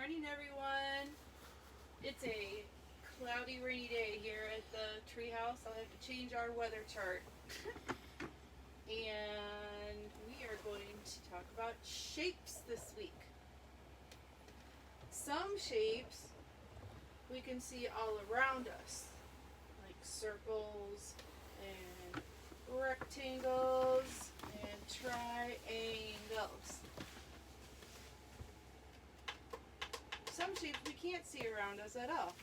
morning, everyone. It's a cloudy, rainy day here at the treehouse. I'll have to change our weather chart. And we are going to talk about shapes this week. Some shapes we can see all around us, like circles and rectangles and triangles. Some shapes we can't see around us at all.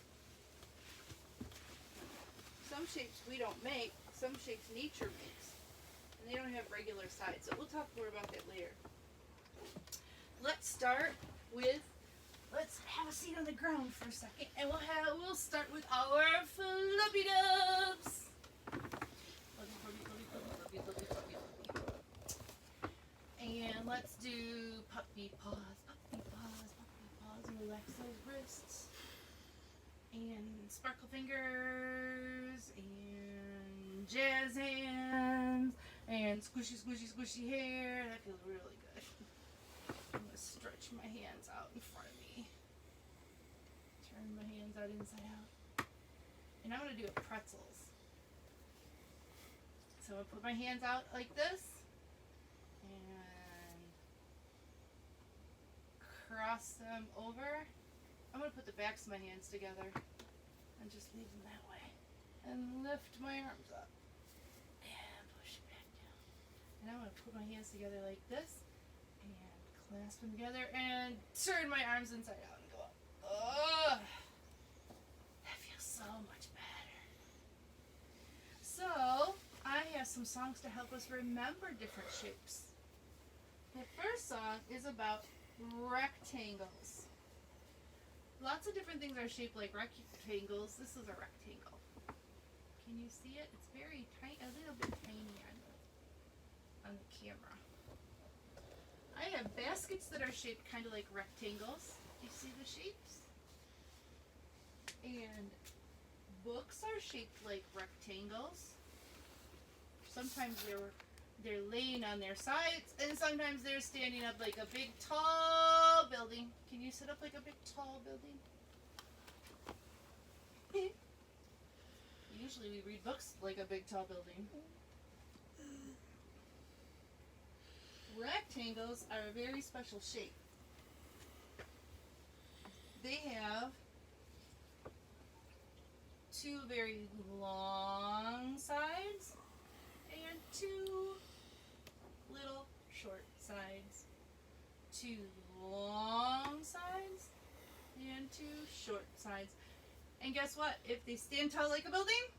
Some shapes we don't make, some shapes nature makes. And they don't have regular sides. So we'll talk more about that later. Let's start with, let's have a seat on the ground for a second. And we'll start with our fluffy dubs. And let's do puppy paws, puppy paws, puppy paws, and relax those wrists. And sparkle fingers, and jazz hands, and squishy, squishy, squishy hair. That feels really good. I'm going to stretch my hands out in front of me. Turn my hands out inside out. And I'm going to do pretzels. So I'm going to put my hands out like this. And cross them over. I'm going to put the backs of my hands together and just leave them that way. And lift my arms up. And push it back down. And I'm going to put my hands together like this. And clasp them together and turn my arms inside out and go up. Ugh. That feels so much better. So, I have some songs to help us remember different shapes. The first song is about rectangles. Lots of different things are shaped like rectangles. This is a rectangle. Can you see it? It's very tiny, a little bit tiny on the camera. I have baskets that are shaped kind of like rectangles. Do you see the shapes? And books are shaped like rectangles. Sometimes they're laying on their sides, and sometimes they're standing up like a big tall building. Can you sit up like a big tall building? Usually we read books like a big tall building. Rectangles are a very special shape. They have two very long sides and two little short sides. Two long sides and two short sides. And guess what? If they stand tall like a building,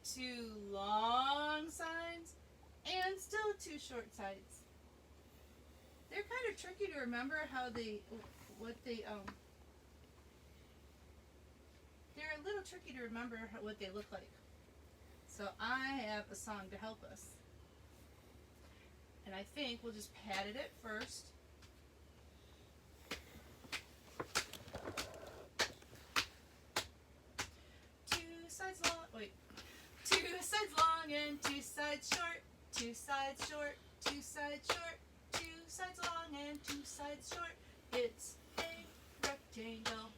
two long sides and still two short sides. They're kind of tricky to remember they're a little tricky to remember what they look like. So I have a song to help us. And I think we'll just pat at it first. Two sides long and two sides short. Two sides short, two sides short. Two sides long and two sides short. It's a rectangle.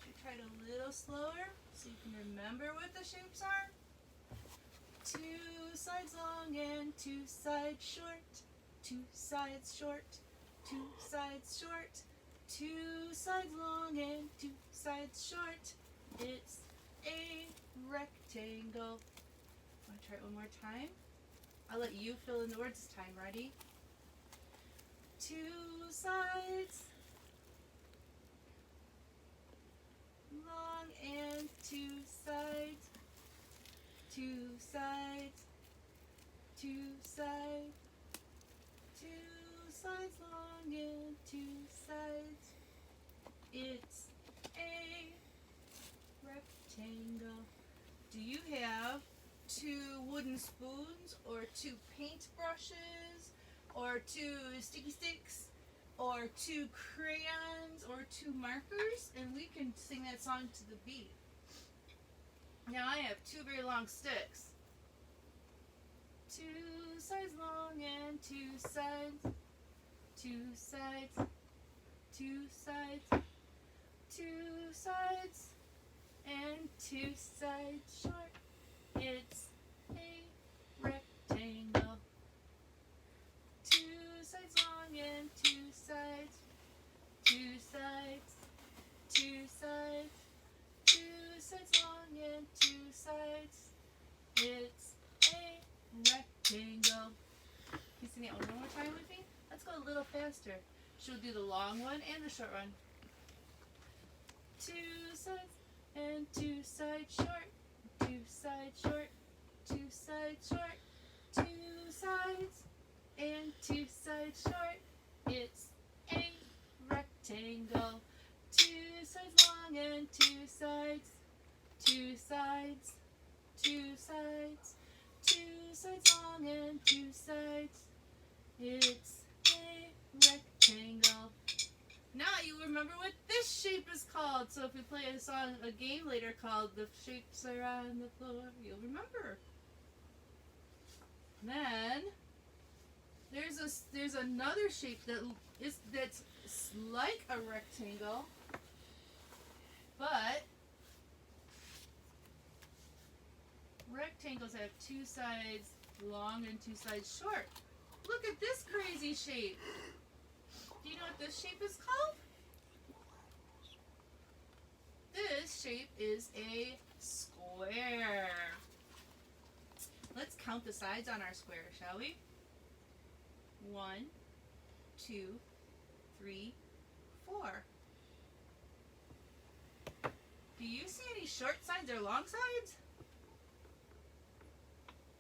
Should try it a little slower so you can remember what the shapes are. Two sides long and two sides short. Two sides short, two sides short. Two sides long and two sides short. It's a rectangle. Want to try it one more time? I'll let you fill in the words this time. Ready? Two sides long and two sides. Two sides. Two sides. Two sides long and two sides. It's a rectangle. Do you have two wooden spoons or two paint brushes or two sticky sticks or two crayons or two markers? And we can sing that song to the beat. Now I have two very long sticks. Two sides long and two sides. Two sides. Two sides. two sides and two sides short. It's a rectangle. Two sides long and two sides long and two sides. It's a rectangle. Can you sing that one more time with me? Let's go a little faster. She'll do the long one and the short one. Two sides and two sides short. Two sides short. Two sides short. Two sides and two sides short. It's a rectangle. Two sides long and two sides. Two sides. Two sides. Two sides long and two sides. It's a rectangle. Now you remember what this shape is called. So if we play a game later called The Shapes Are on the Floor, you'll remember. Then there's another shape that's like a rectangle, but rectangles have two sides long and two sides short. Look at this crazy shape. Do you know what this shape is called? This shape is a square. Let's count the sides on our square, shall we? 1, 2, 3, 4. Do you see any short sides or long sides?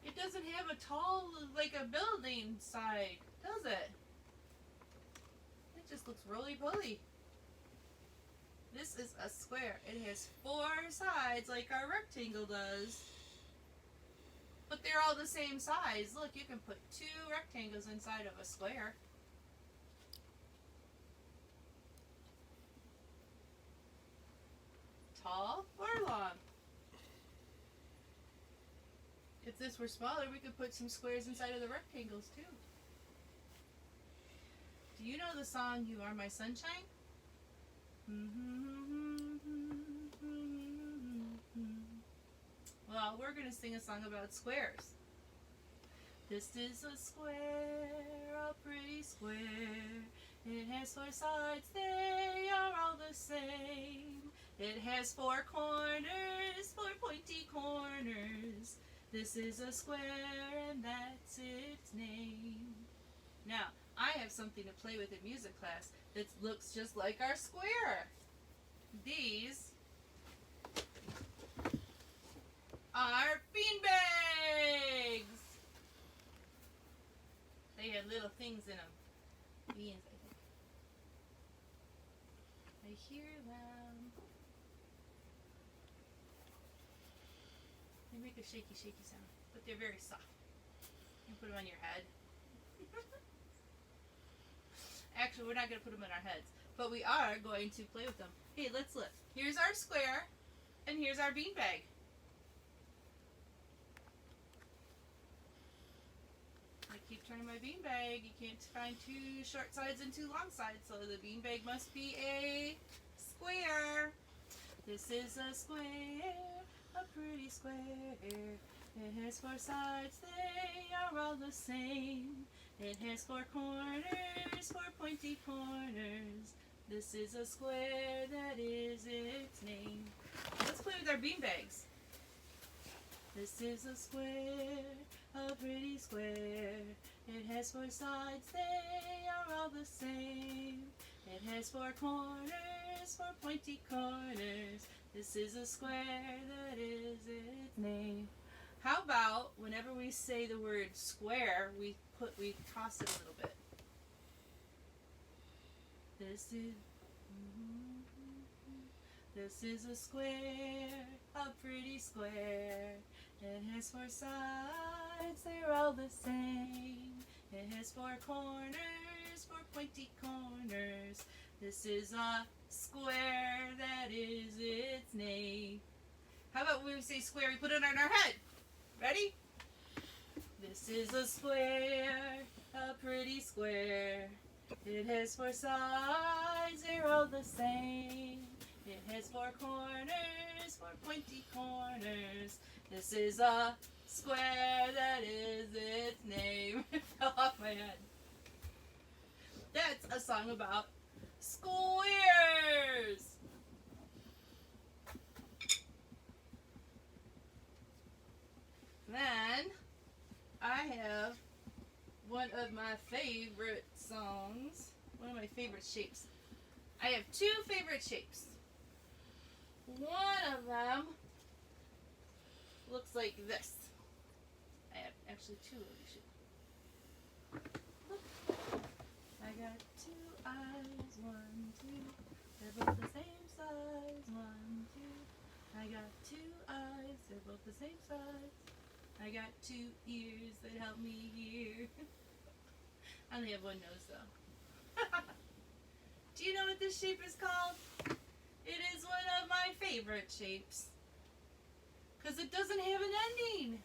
It doesn't have a tall, like a building side, does it? It just looks roly-poly. This is a square. It has 4 sides like our rectangle does. But they're all the same size. Look, you can put 2 rectangles inside of a square. Tall or long? If this were smaller, we could put some squares inside of the rectangles too. Do you know the song You Are My Sunshine? Well, we're going to sing a song about squares. This is a square, a pretty square. It has 4 sides, they are all the same. It has 4 corners, 4 pointy corners. This is a square and that's its name. Now, I have something to play with in music class that looks just like our square. These are bean bags. They have little things in them. Beans, I think. I hear them. They make a shaky, shaky sound, but they're very soft. You can put them on your head. Actually, we're not going to put them on our heads, but we are going to play with them. Hey, let's look. Here's our square, and here's our beanbag. I keep turning my beanbag. You can't find 2 short sides and 2 long sides, so the beanbag must be a square. This is a square, a pretty square. It has 4 sides, they are all the same. It has 4 corners, 4 pointy corners. This is a square, that is its name. Let's play with our beanbags. This is a square, a pretty square. It has 4 sides, they are all the same. It has 4 corners, 4 pointy corners. This is a square, that is its name. How about whenever we say the word square, we toss it a little bit. This is a square, a pretty square. It has 4 sides, they're all the same. It has 4 corners, 4 pointy corners. This is a square, that is its name. How about when we say square, we put it on our head? Ready? This is a square, a pretty square. It has 4 sides, they're all the same. corners, 4 pointy corners. This is a square that is its name. It fell off my head. That's a song about squares. Then I have one of my favorite songs, one of my favorite shapes. I have 2 favorite shapes. One of them looks like this. I have actually 2 of these shapes. I got 2 eyes, 1, 2. They're both the same size, 1, 2. I got 2 eyes, they're both the same size. I got 2 ears that help me hear. I only have 1 nose though. Do you know what this shape is called? It is one of my favorite shapes. Because it doesn't have an ending.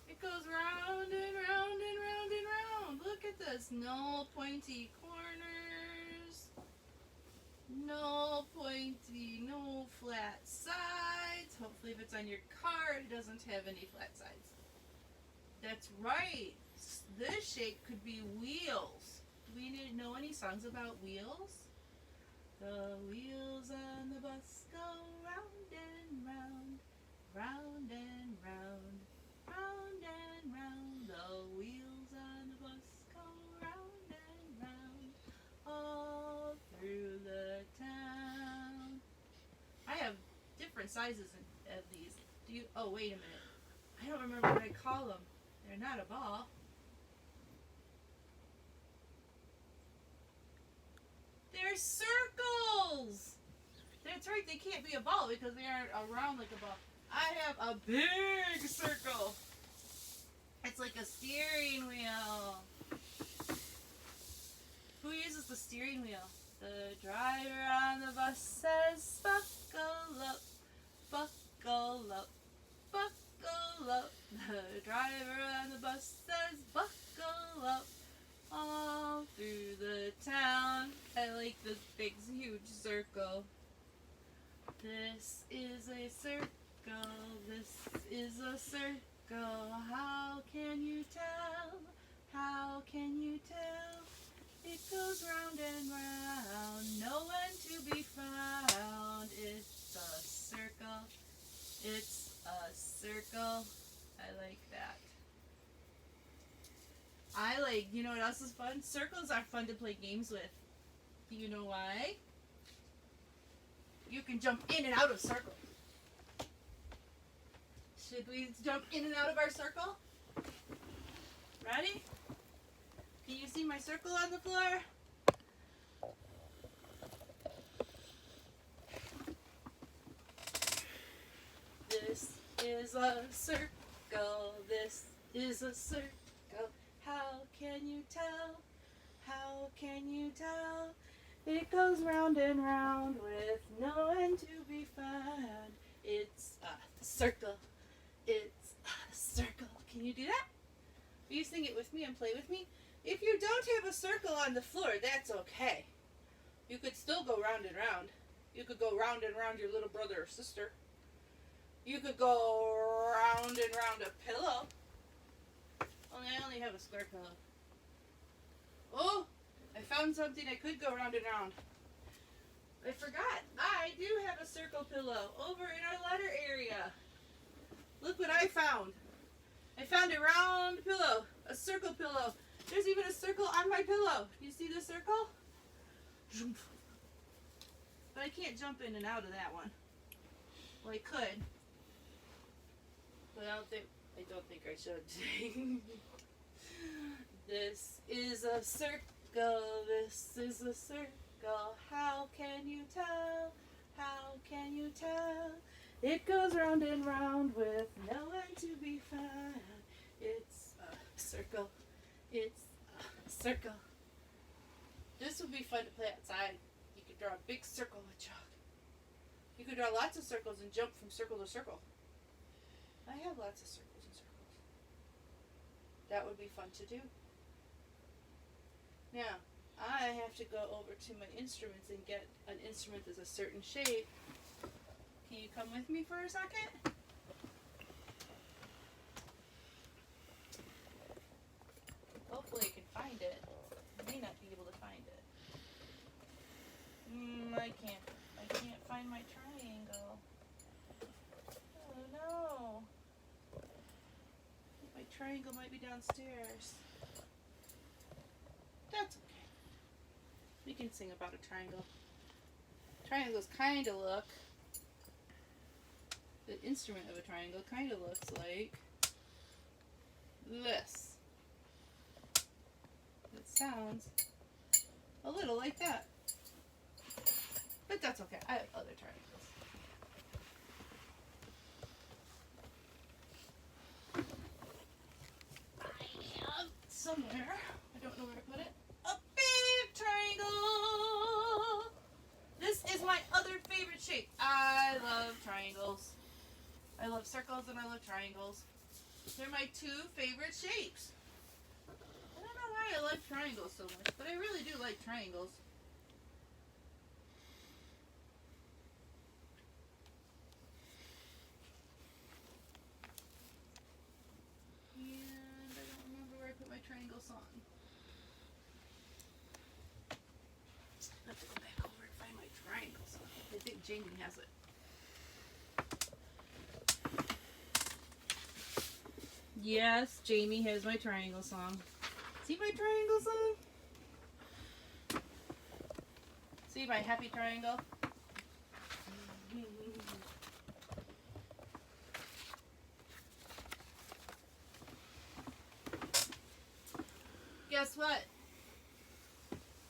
It goes round and round and round and round. Look at this. No pointy corners. No pointy, no flat sides. Hopefully if it's on your card, it doesn't have any flat sides. That's right. This shape could be wheels. Do we need to know any songs about wheels? The wheels on the bus go round and round, round and round, round and round. The wheels on the bus go round and round, all through the town. I have different sizes of these. Do you? Oh, wait a minute. I don't remember what I call them. They're not a ball. They're circles! That's right, they can't be a ball because they aren't around like a ball. I have a big circle. It's like a steering wheel. Who uses the steering wheel? The driver on the bus says, buckle up, buckle up, buckle up. The driver on the bus says, buckle up. All through the town. I like this big, huge circle. This is a circle. This is a circle. How can you tell? How can you tell? It goes round and round. No one to be found. It's a circle. It's a circle. I like that. You know what else is fun? Circles are fun to play games with. Do you know why? You can jump in and out of circles. Should we jump in and out of our circle? Ready? Can you see my circle on the floor? This is a circle. This is a circle. How can you tell? How can you tell? It goes round and round with no end to be found. It's a circle. It's a circle. Can you do that? Will you sing it with me and play with me? If you don't have a circle on the floor, that's okay. You could still go round and round. You could go round and round your little brother or sister. You could go round and round a pillow. I only have a square pillow. Oh, I found something I could go round and round. I forgot. I do have a circle pillow over in our letter area. Look what I found. I found a round pillow, a circle pillow. There's even a circle on my pillow. You see the circle? But I can't jump in and out of that one. Well, I could. But I don't think I should. This is a circle. This is a circle. How can you tell? How can you tell? It goes round and round with no one to be found. It's a circle. It's a circle. This would be fun to play outside. You could draw a big circle with chalk. You could draw lots of circles and jump from circle to circle. I have lots of circles and circles. That would be fun to do. Now, I have to go over to my instruments and get an instrument that's a certain shape. Can you come with me for a second? Hopefully I can find it. I may not be able to find it. I can't find my triangle. Oh no. My triangle might be downstairs. That's okay. We can sing about a triangle. Triangles kind of look, the instrument of a triangle kind of looks like this. It sounds a little like that. But that's okay. I have other triangles. I have somewhere, I don't know where to put it, a big triangle. This is my other favorite shape. I love triangles. I love circles and I love triangles. They're my two favorite shapes. I don't know why I like triangles so much, but I really do like triangles. And I don't remember where I put my triangle song. I have to go back over and find my triangle song. I think Jamie has it. Yes, Jamie has my triangle song. See my triangle song? See my happy triangle? Guess what?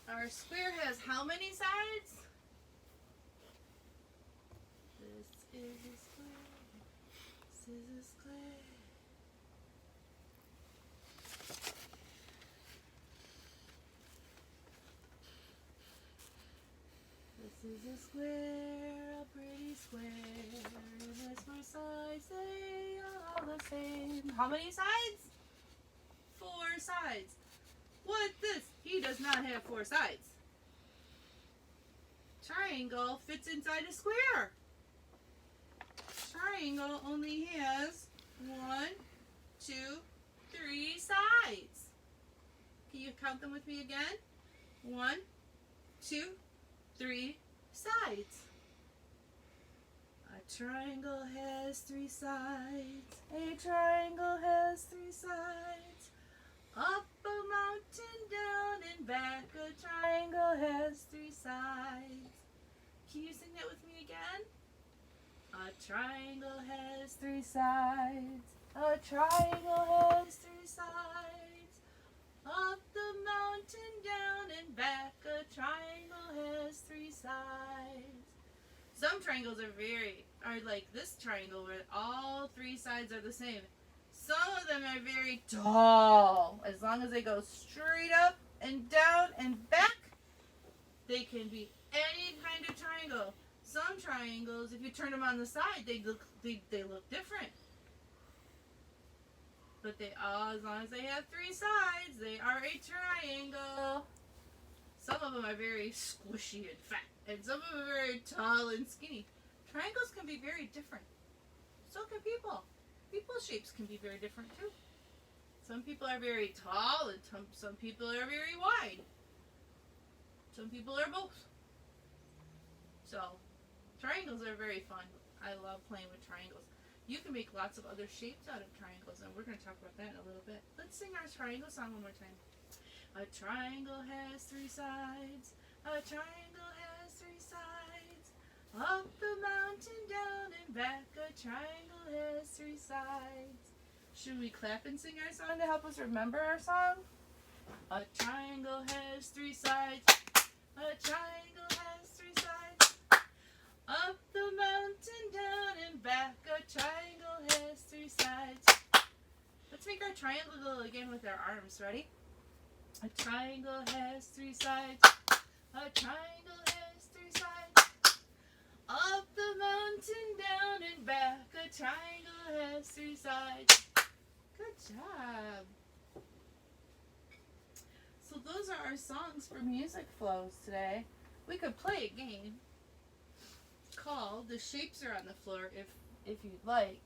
Our square has how many sides? This is a square. This is a square. This is a square, a pretty square. And as for sides, they are all the same. How many sides? 4 sides. What this? He does not have 4 sides. Triangle fits inside a square. Triangle only has 1, 2, 3 sides. Can you count them with me again? 1, 2, 3 sides. A triangle has 3 sides. A triangle has 3 sides. Up a mountain, down and back, a triangle has 3 sides. Can you sing that with me again? A triangle has 3 sides. A triangle has 3 sides. Up the mountain, down and back, a triangle has 3 sides. Some triangles are like this triangle where all 3 sides are the same. Some of them are very tall. As long as they go straight up and down and back, they can be any kind of triangle. Some triangles, if you turn them on the side, they look different. But as long as they have 3 sides, they are a triangle. Some of them are very squishy and fat, and some of them are very tall and skinny. Triangles can be very different. So can people. People's shapes can be very different too. Some people are very tall and some people are very wide. Some people are both. So, triangles are very fun. I love playing with triangles. You can make lots of other shapes out of triangles, and we're going to talk about that in a little bit. Let's sing our triangle song one more time. A triangle has 3 sides. A triangle has 3 sides. Up the mountain, down and back, a triangle has 3 sides. Should we clap and sing our song to help us remember our song? A triangle has 3 sides. A triangle has 3 sides. Up the mountain, down and back, a triangle has 3 sides. Let's make our triangle again with our arms. Ready? A triangle has 3 sides. A triangle has 3 sides. Up the mountain, down and back, a triangle has 3 sides. Good job. So those are our songs for Music Flows today. We could play a game called The Shapes Are on the Floor if you'd like.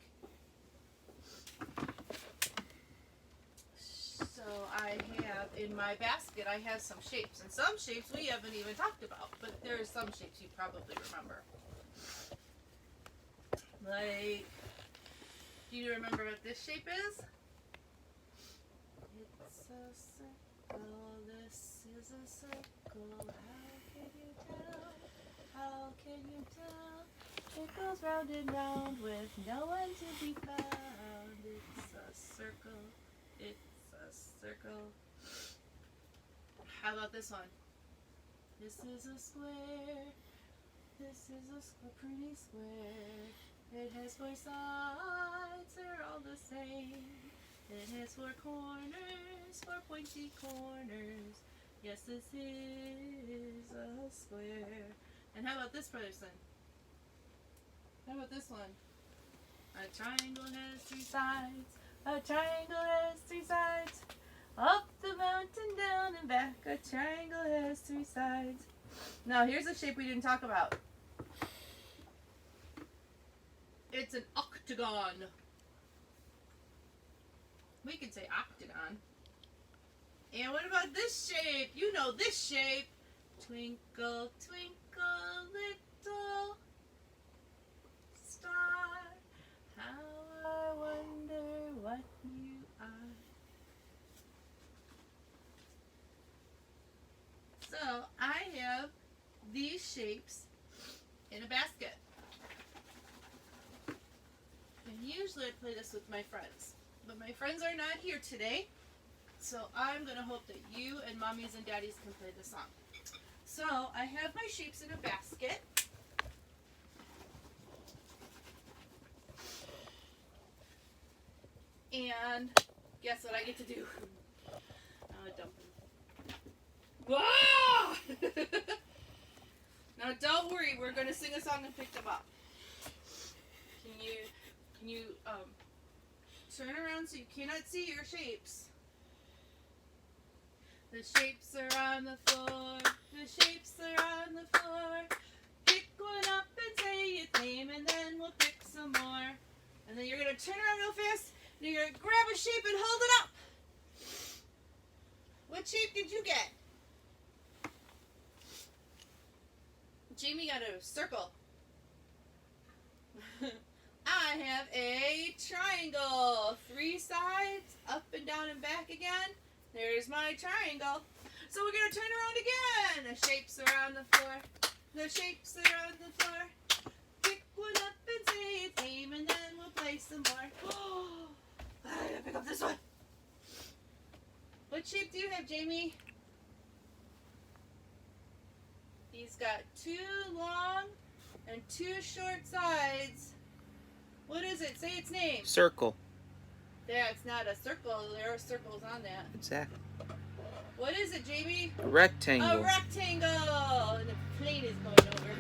So I have in my basket, I have some shapes, and some shapes we haven't even talked about, but there are some shapes you probably remember. Like, do you remember what this shape is? It's a circle, this is a circle, how can you tell? How can you tell? It goes round and round with no one to be found. It's a circle, it's a circle. How about this one? This is a square, this is a pretty square. It has 4 sides, they're all the same. It has 4 corners, 4 pointy corners. Yes, this is a square. And how about this person? How about this one? A triangle has 3 sides. A triangle has 3 sides. Up the mountain, down and back. A triangle has 3 sides. Now here's a shape we didn't talk about. It's an octagon. We could say octagon. And what about this shape? You know this shape. Twinkle, twinkle, little star. How I wonder what you are. So I have these shapes in a basket. And usually I play this with my friends. But my friends are not here today. So I'm going to hope that you and mommies and daddies can play the song. So I have my shapes in a basket. And guess what I get to do? Dump them. Wow! Now don't worry, we're going to sing a song and pick them up. Can you turn around so you cannot see your shapes? The shapes are on the floor. The shapes are on the floor. Pick one up and say its name, and then we'll pick some more. And then you're going to turn around real fast, and you're going to grab a shape and hold it up. What shape did you get? Jamie got a circle. I have a triangle. 3 sides, up and down and back again. There's my triangle. So we're going to turn around again. The shapes are on the floor. The shapes are on the floor. Pick one up and say its name, and then we'll play some more. Oh, I gotta pick up this one. What shape do you have, Jamie? He's got 2 long and 2 short sides. What is it? Say its name. Circle. Yeah, it's not a circle. There are circles on that. Exactly. What is it, Jamie? A rectangle. A rectangle! And the plane is going over.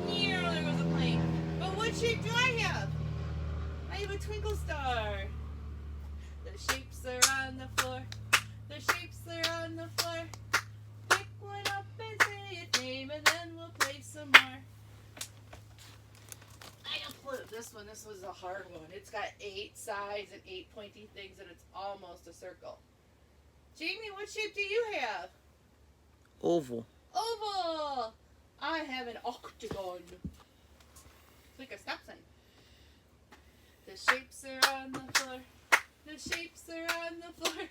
Yeah, there goes a plane. But what shape do I have? I have a twinkle star. The shapes are on the floor. The shapes are on the floor. Pick one up and say its name, and then we'll play some more. I uploaded this one. This was a hard one. It's got 8 sides and 8 pointy things, and it's almost a circle. Jamie, what shape do you have? Oval. Oval! I have an octagon. It's like a stop sign. The shapes are on the floor. The shapes are on the floor.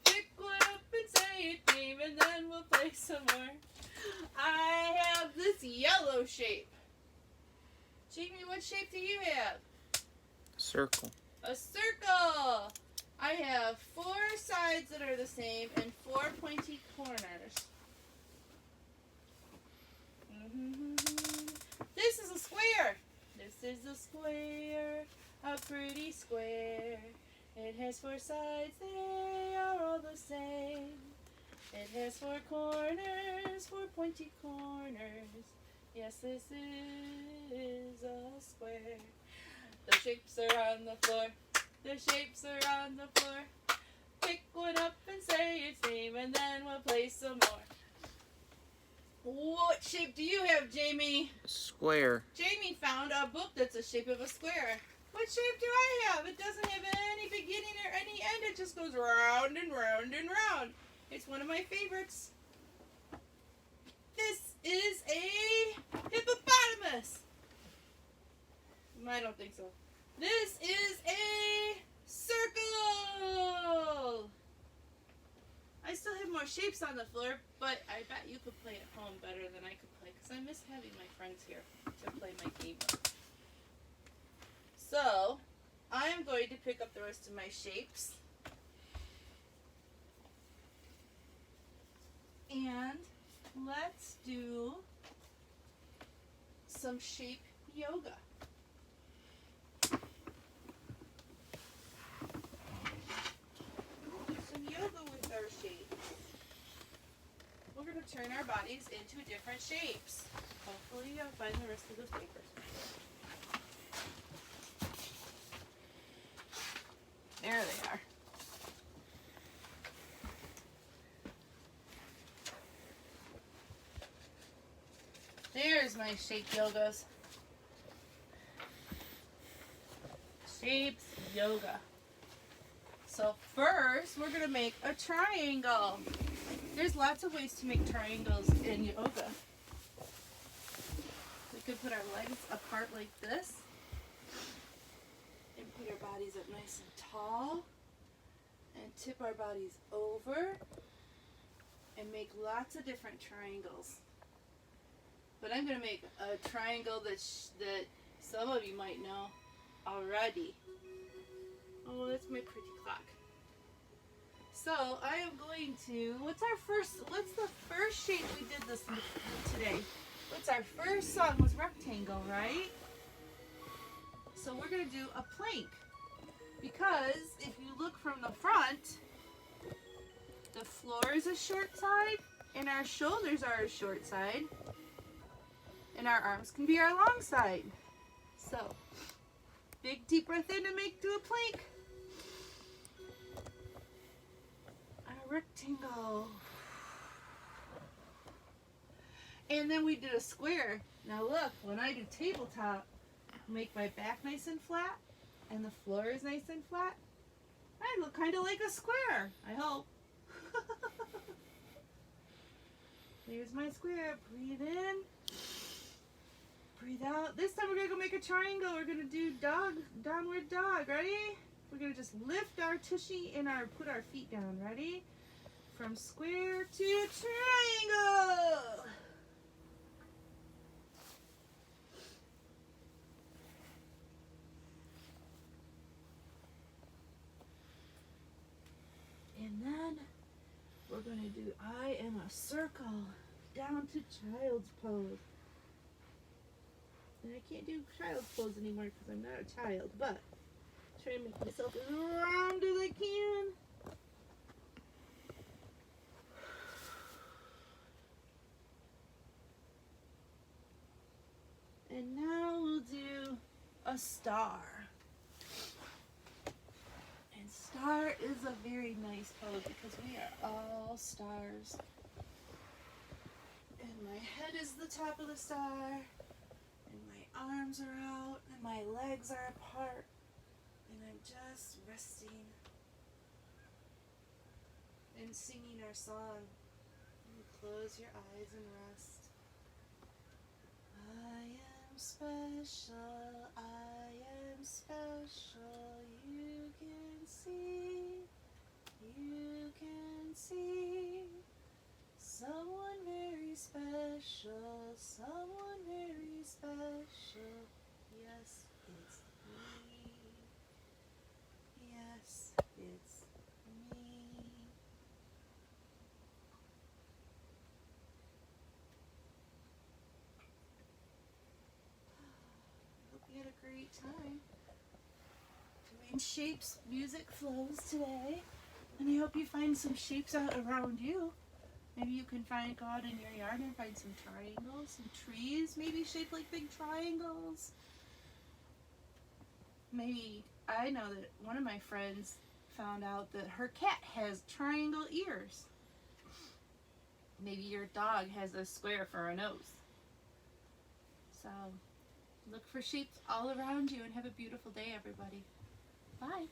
Pick one up and say its name, and then we'll play some more. I have this yellow shape. Jamie, what shape do you have? Circle. A circle! I have 4 sides that are the same and 4 pointy corners. This is a square. This is a square, a pretty square. It has 4 sides, they are all the same. It has 4 corners, 4 pointy corners. Yes, this is a square. The shapes are on the floor. The shapes are on the floor. pick one up and say its name, and then we'll play some more. What shape do you have, Jamie? Square. Jamie found a book that's the shape of a square. What shape do I have? It doesn't have any beginning or any end. It just goes round and round and round. It's one of my favorites. This is a hippopotamus. I don't think so. This is a circle. I still have more shapes on the floor, but I bet you could play at home better than I could play because I miss having my friends here to play my game with. So, I am going to pick up the rest of my shapes. And let's do some shape yoga. Yoga with our shapes. We're going to turn our bodies into different shapes. Hopefully I'll find the rest of those papers. There they are. There's my shape yogas. Shapes yoga. So first, we're going to make a triangle. There's lots of ways to make triangles in yoga. We could put our legs apart like this. And put our bodies up nice and tall. And tip our bodies over. And make lots of different triangles. But I'm going to make a triangle that some of you might know already. Oh, that's my pretty clock. So I am going to, what's the first shape we did this today? What's our first song was rectangle, right? So we're going to do a plank. Because if you look from the front, the floor is a short side and our shoulders are a short side and our arms can be our long side. So big deep breath in to do a plank. A rectangle. And then we did a square. Now look, when I do tabletop, make my back nice and flat and the floor is nice and flat. I look kind of like a square, I hope. Here's my square. Breathe in. Breathe out. This time we're going to go make a triangle. We're going to do downward dog. Ready? We're going to just lift our tushy and put our feet down. Ready? From square to triangle. And then we're going to do I am a circle down to child's pose. And I can't do child's pose anymore because I'm not a child, but try to make myself as round as I can. And now we'll do a star. And star is a very nice pose because we are all stars. And my head is the top of the star. And my arms are out. And my legs are apart. And I'm just resting. And singing our song. And close your eyes and rest. I am special, I am special, you can see, someone very special, yes, it's me, yes, it's me. You had a great time doing shapes, music flows today, and I hope you find some shapes out around you. Maybe you can go out in your yard and find some triangles, some trees maybe shaped like big triangles. Maybe, I know that one of my friends found out that her cat has triangle ears. Maybe your dog has a square for a nose. So look for shapes all around you and have a beautiful day, everybody. Bye.